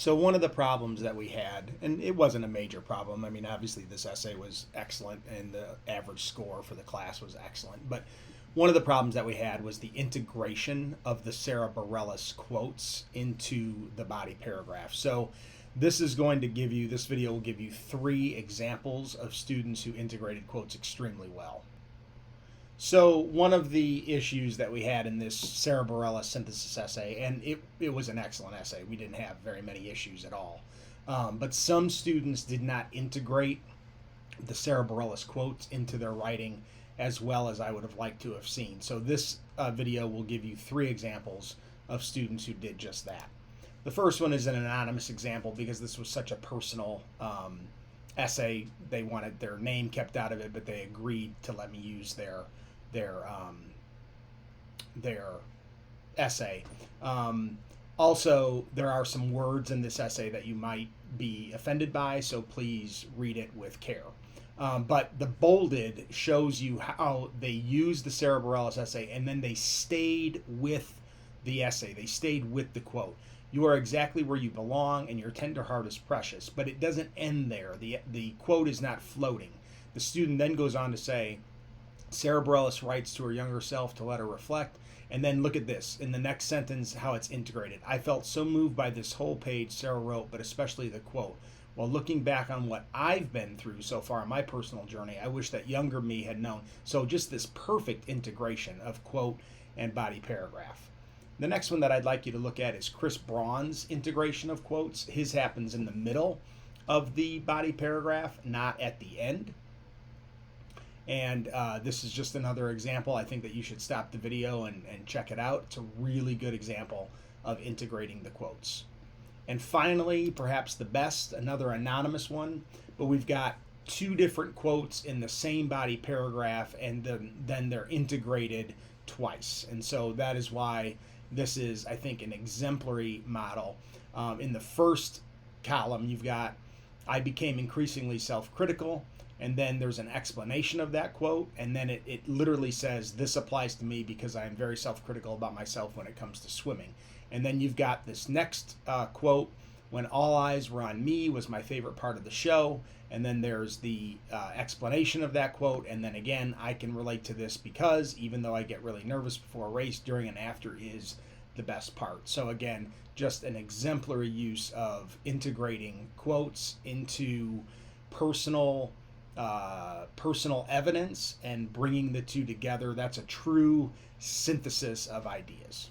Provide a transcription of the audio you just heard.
So one of the problems that we had, and it wasn't a major problem. I mean, obviously this essay was excellent, and the average score for the class was excellent. But one of the problems that we had was the integration of the Sara Bareilles quotes into the body paragraph. So this video will give you 3 examples of students who integrated quotes extremely well. So one of the issues that we had in this Sara Bareilles synthesis essay, and it was an excellent essay. We didn't have very many issues at all. But some students did not integrate the Sara Bareilles quotes into their writing as well as I would have liked to have seen. So this video will give you 3 examples of students who did just that. The first one is an anonymous example because this was such a personal essay. They wanted their name kept out of it, but they agreed to let me use their essay. Also, there are some words in this essay that you might be offended by, so please read it with care. But the bolded shows you how they used the Sara Bareilles essay and then they stayed with the essay. They stayed with the quote. You are exactly where you belong, and your tender heart is precious. But it doesn't end there. The quote is not floating. The student then goes on to say, Sara Bareilles writes to her younger self to let her reflect. And then look at this. In the next sentence, how it's integrated. I felt so moved by this whole page, Sara wrote, but especially the quote. While looking back on what I've been through so far in my personal journey, I wish that younger me had known. So just this perfect integration of quote and body paragraph. The next one that I'd like you to look at is Chris Braun's integration of quotes. His happens in the middle of the body paragraph, not at the end. And this is just another example. I think that you should stop the video and check it out. It's a really good example of integrating the quotes. And finally, perhaps the best, another anonymous one, but we've got 2 different quotes in the same body paragraph, and then they're integrated twice. And so that is why this is, I think, an exemplary model. In the first column, you've got, I became increasingly self-critical, and then there's an explanation of that quote, and then it literally says, this applies to me because I am very self-critical about myself when it comes to swimming. And then you've got this next quote, when all eyes were on me was my favorite part of the show. And then there's the explanation of that quote. And then again, I can relate to this because even though I get really nervous before a race, during and after is the best part. So again, just an exemplary use of integrating quotes into personal evidence and bringing the 2 together. That's a true synthesis of ideas.